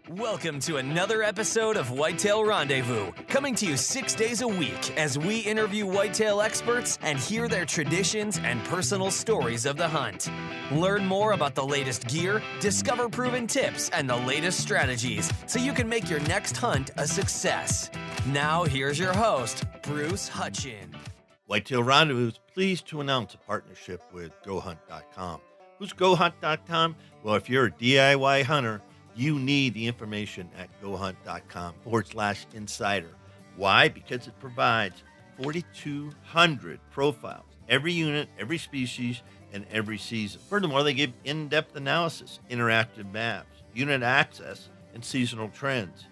Welcome to another episode of Whitetail Rendezvous, coming to you 6 days a week as we interview whitetail experts and hear their traditions and personal stories of the hunt. Learn more about the latest gear, discover proven tips, and the latest strategies so you can make your next hunt a success. Now, here's your host, Bruce Hutchin. Whitetail Rendezvous is pleased to announce a partnership with GoHunt.com. Who's GoHunt.com? Well, if you're a DIY hunter, you need the information at GoHunt.com/insider. Why? Because it provides 4,200 profiles, every unit, every species, and every season. Furthermore, they give in-depth analysis, interactive maps, unit access, and seasonal trends.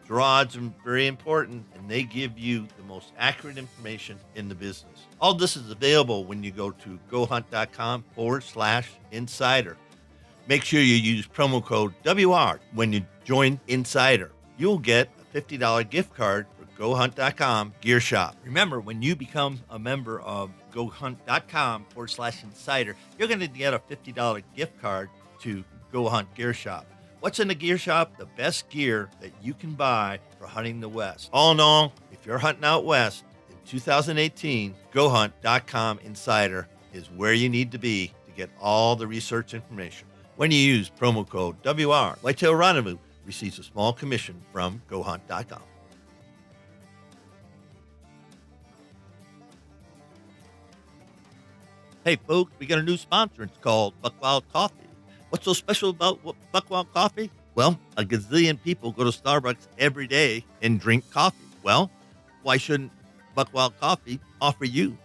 Draw odds are very important, and they give you the most accurate information in the business. All this is available when you go to GoHunt.com/insider. Make sure you use promo code WR when you join Insider. You'll get a $50 gift card for GoHunt.com Gear Shop. Remember, when you become a member of GoHunt.com/insider, you're going to get a $50 gift card to Go Hunt Gear Shop. What's in the gear shop? The best gear that you can buy for hunting the West. All in all, if you're hunting out West in 2018, GoHunt.com/insider is where you need to be to get all the research information. When you use promo code WR, Whitetail Rendezvous receives a small commission from GoHunt.com. Hey, folks, we got a new sponsor. It's called Buckwild Coffee. What's so special about Buckwild Coffee? Well, a gazillion people go to Starbucks every day and drink coffee. Well, why shouldn't Buckwild Coffee offer you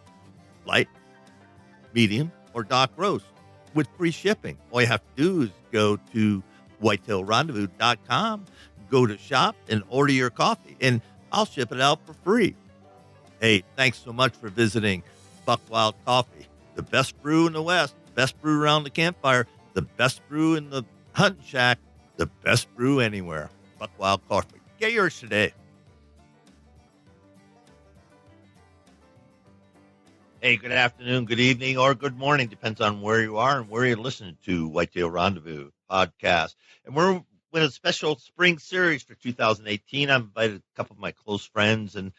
light, medium, or dark roast with free shipping? All you have to do is go to whitetailrendezvous.com, go to shop, and order your coffee, and I'll ship it out for free. Hey, thanks so much for visiting Buckwild Coffee. The best brew in the West, best brew around the campfire, the best brew in the hunting shack, the best brew anywhere. Buckwild Coffee. Get yours today. Hey, good afternoon, good evening, or good morning. Depends on where you are and where you're listening to Whitetail Rendezvous podcast. And we're with a special spring series for 2018. I've invited a couple of my close friends and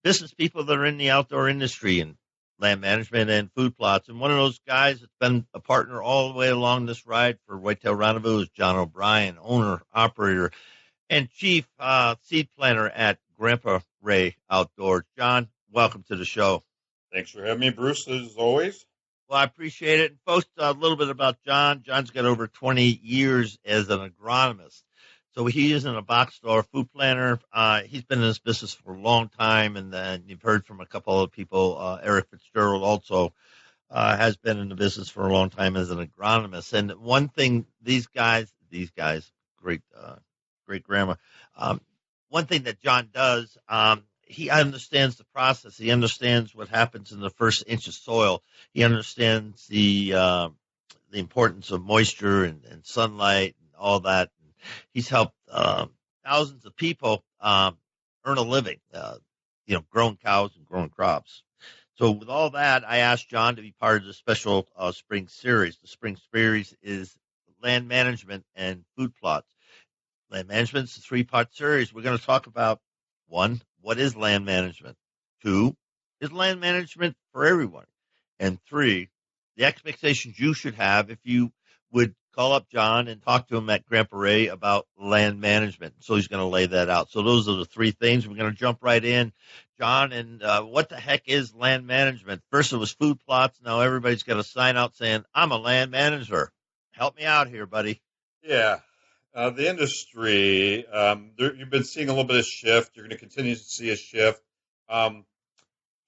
business people that are in the outdoor industry and land management and food plots. And one of those guys that's been a partner all the way along this ride for Whitetail Rendezvous is John O'Brien, owner, operator, and chief seed planner at Grandpa Ray Outdoors. John, welcome to the show. Thanks for having me, Bruce, as always. Well, I appreciate it. And folks, a little bit about John. John's got over 20 years as an agronomist. So he isn't a box store food planner. He's been in this business for a long time. And then you've heard from a couple of people. Eric Fitzgerald also has been in the business for a long time as an agronomist. And one thing these guys, great grandma, one thing that John does, he understands the process. He understands what happens in the first inch of soil. He understands the importance of moisture and sunlight and all that. And he's helped thousands of people earn a living, growing cows and growing crops. So with all that, I asked John to be part of the special spring series. The spring series is land management and food plots. Land management is a 3-part series. We're going to talk about 1, what is land management? 2, is land management for everyone? And 3, the expectations you should have if you would call up John and talk to him at Grandpa Ray about land management. So he's going to lay that out. So those are the 3 things. We're going to jump right in. John, and what the heck is land management? First it was food plots. Now everybody's got a sign out saying, I'm a land manager. Help me out here, buddy. Yeah. The industry, you've been seeing a little bit of shift. You're going to continue to see a shift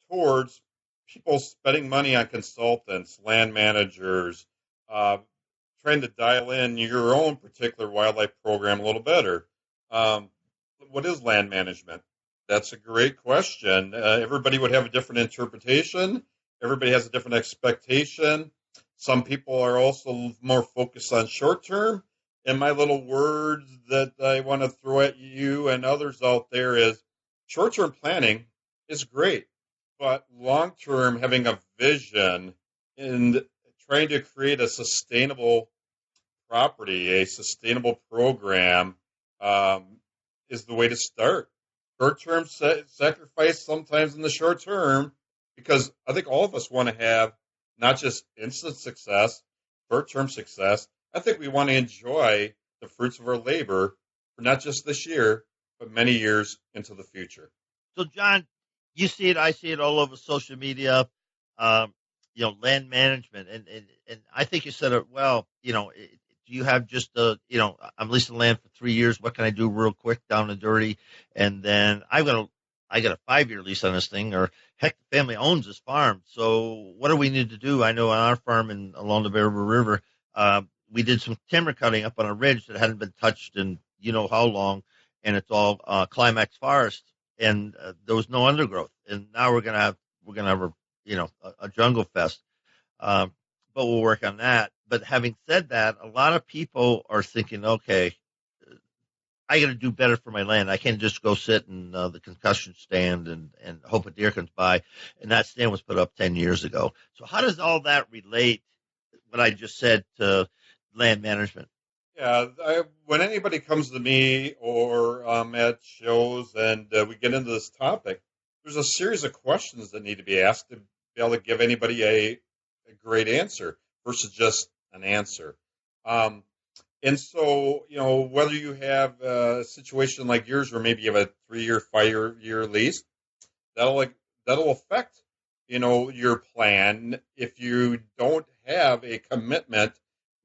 towards people spending money on consultants, land managers, trying to dial in your own particular wildlife program a little better. What is land management? That's a great question. Everybody would have a different interpretation. Everybody has a different expectation. Some people are also more focused on short term. And my little words that I want to throw at you and others out there is short-term planning is great, but long-term having a vision and trying to create a sustainable property, a sustainable program is the way to start. Short-term sacrifice sometimes in the short term, because I think all of us want to have not just instant success, short-term success. I think we want to enjoy the fruits of our labor for not just this year, but many years into the future. So, John, you see it, I see it all over social media. Land management, and I think you said it well. Do you have just I'm leasing land for 3 years. What can I do real quick, down and dirty? And then I got a 5-year lease on this thing, or heck, the family owns this farm. So what do we need to do? I know on our farm along the Bear River, we did some timber cutting up on a ridge that hadn't been touched in how long, and it's all climax forest, and there was no undergrowth. And now we're gonna have a jungle fest. But we'll work on that. But having said that, a lot of people are thinking, okay, I got to do better for my land. I can't just go sit in the concussion stand and hope a deer comes by. And that stand was put up 10 years ago. So how does all that relate, what I just said, to land management? Yeah, when anybody comes to me or at shows and we get into this topic, there's a series of questions that need to be asked to be able to give anybody a great answer versus just an answer. And so, whether you have a situation like yours where maybe you have a 3-year, 5-year lease, that'll affect, your plan if you don't have a commitment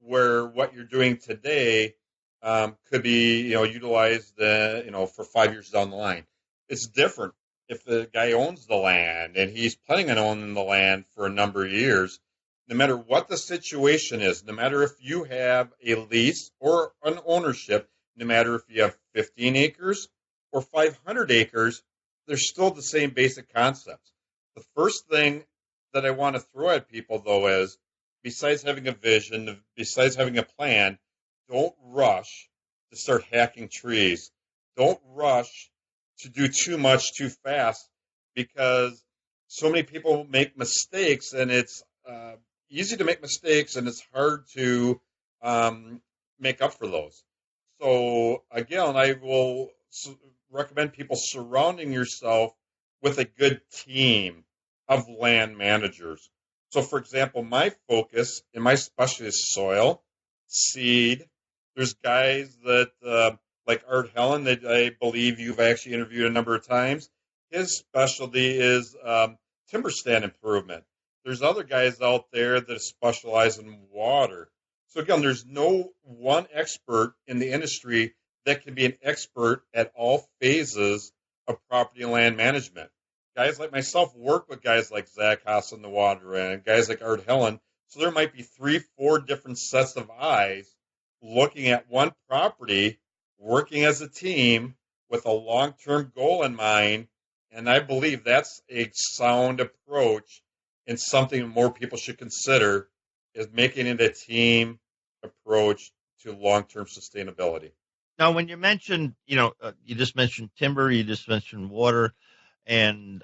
where what you're doing today could be, utilized, for 5 years down the line. It's different if the guy owns the land and he's planning on owning the land for a number of years. No matter what the situation is, no matter if you have a lease or an ownership, no matter if you have 15 acres or 500 acres, they're still the same basic concepts. The first thing that I want to throw at people, though, is besides having a vision, besides having a plan, don't rush to start hacking trees. Don't rush to do too much too fast, because so many people make mistakes, and it's easy to make mistakes, and it's hard to make up for those. So again, I will recommend people surrounding yourself with a good team of land managers. So for example, my focus and my specialty is soil, seed. There's guys that like Art Helen, that I believe you've actually interviewed a number of times. His specialty is timber stand improvement. There's other guys out there that specialize in water. So again, there's no one expert in the industry that can be an expert at all phases of property and land management. Guys like myself work with guys like Zach Haas in the water and guys like Art Helen. So there might be 3-4 different sets of eyes looking at one property, working as a team with a long-term goal in mind. And I believe that's a sound approach, and something more people should consider is making it a team approach to long-term sustainability. Now, when you mentioned, you just mentioned timber, you just mentioned water, and,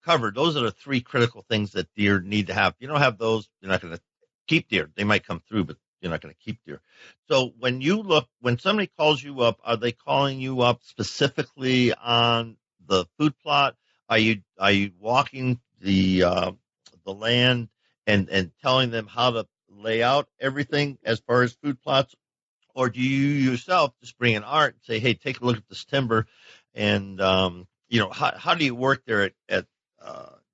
cover. Those are the 3 critical things that deer need to have. If you don't have those, you're not going to keep deer. They might come through, but you're not going to keep deer. So when somebody calls you up, are they calling you up specifically on the food plot? Are you walking the land and telling them how to lay out everything as far as food plots? Or do you yourself just bring an art and say, hey, take a look at this timber? And, how do you work there at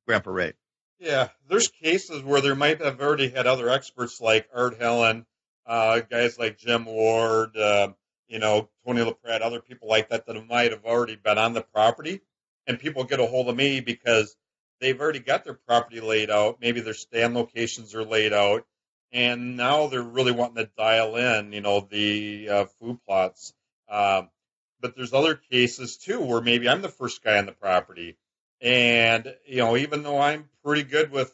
Grandpa Ray? Yeah, there's cases where there might have already had other experts like Art Helen, guys like Jim Ward, Tony LaPrade, other people like that might have already been on the property. And people get a hold of me because they've already got their property laid out. Maybe their stand locations are laid out. And now they're really wanting to dial in, the food plots. But there's other cases, too, where maybe I'm the first guy on the property. And, even though I'm pretty good with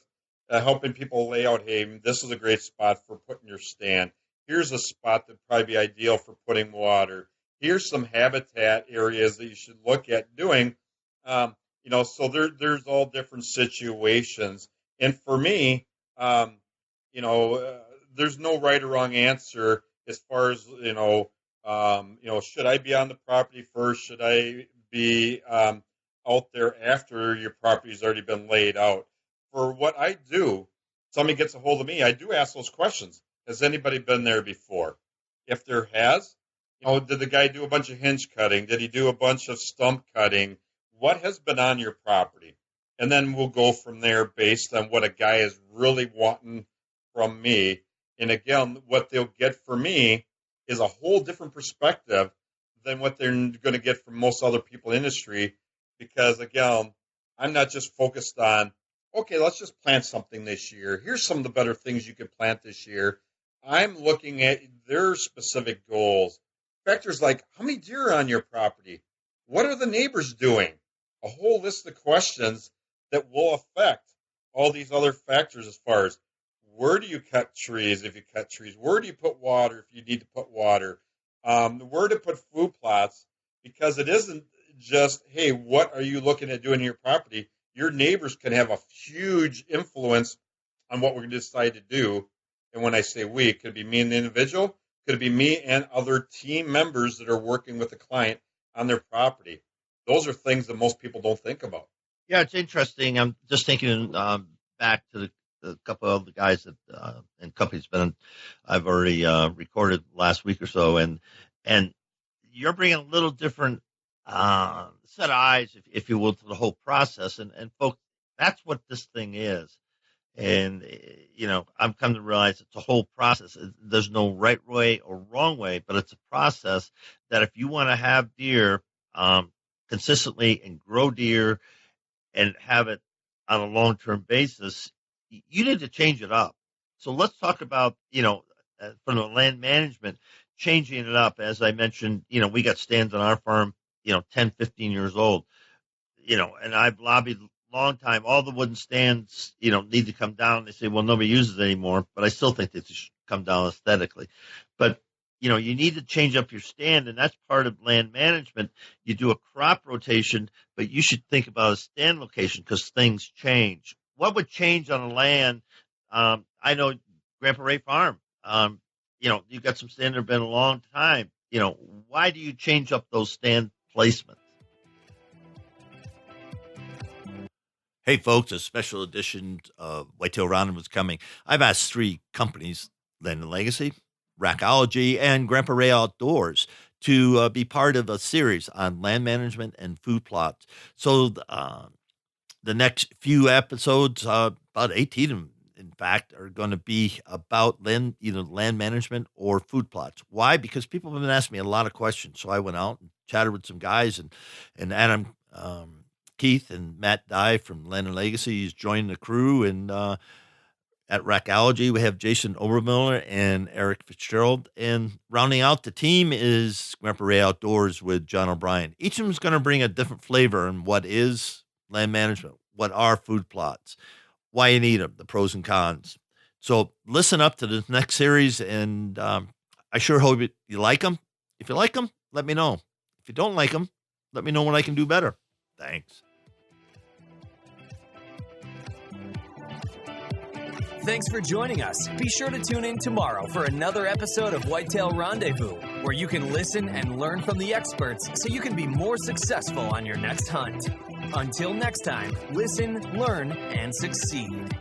helping people lay out, hey, this is a great spot for putting your stand. Here's a spot that'd probably be ideal for putting water. Here's some habitat areas that you should look at doing. So there's all different situations. And for me, there's no right or wrong answer as far as, Should I be on the property first? Should I be out there after your property's already been laid out? For what I do, somebody gets a hold of me, I do ask those questions. Has anybody been there before? If there has, did the guy do a bunch of hinge cutting? Did he do a bunch of stump cutting? What has been on your property? And then we'll go from there based on what a guy is really wanting from me. And again, what they'll get from me is a whole different perspective than what they're going to get from most other people in the industry. Because again, I'm not just focused on, okay, let's just plant something this year. Here's some of the better things you could plant this year. I'm looking at their specific goals. Factors like, how many deer are on your property? What are the neighbors doing? A whole list of questions that will affect all these other factors as far as where do you cut trees if you cut trees? Where do you put water if you need to put water? Where to put food plots? Because it isn't just, hey, what are you looking at doing in your property? Your neighbors can have a huge influence on what we're going to decide to do. And when I say we, it could be me and the individual, could it be me and other team members that are working with the client on their property. Those are things that most people don't think about. Yeah, it's interesting. I'm just thinking back to the couple of the guys that and companies I've already recorded last week or so, and you're bringing a little different set of eyes, if you will, to the whole process. And folks, that's what this thing is. And, I've come to realize it's a whole process. There's no right way or wrong way, but it's a process that if you want to have deer consistently and grow deer and have it on a long-term basis, you need to change it up. So let's talk about, from the land management, changing it up. As I mentioned, we got stands on our farm, 10, 15 years old, and I've lobbied long time. All the wooden stands, need to come down. They say, well, nobody uses it anymore, but I still think they should come down aesthetically. But, you need to change up your stand, and that's part of land management. You do a crop rotation, but you should think about a stand location because things change. What would change on a land? I know Grandpa Ray Farm, you've got some stands that have been a long time. Why do you change up those stand placements? Hey, folks, a special edition of Whitetail Roundup is coming. I've asked 3 companies, Land & Legacy, Rackology, and Grandpa Ray Outdoors, to be part of a series on land management and food plots. So the next few episodes, about 18 of them, in fact, are going to be about either land management or food plots. Why? Because people have been asking me a lot of questions. So I went out and chatted with some guys, and Adam Keith and Matt Dye from Land & Legacy is joining the crew. And at Rackology, we have Jason Obermiller and Eric Fitzgerald. And rounding out the team is Grandpa Ray Outdoors with John O'Brien. Each of them is going to bring a different flavor on what is land management, what are food plots, why you need them, the pros and cons. So listen up to the next series, and I sure hope you like them. If you like them, let me know. If you don't like them, let me know what I can do better. Thanks. Thanks for joining us. Be sure to tune in tomorrow for another episode of Whitetail Rendezvous, where you can listen and learn from the experts so you can be more successful on your next hunt. Until next time, listen, learn, and succeed.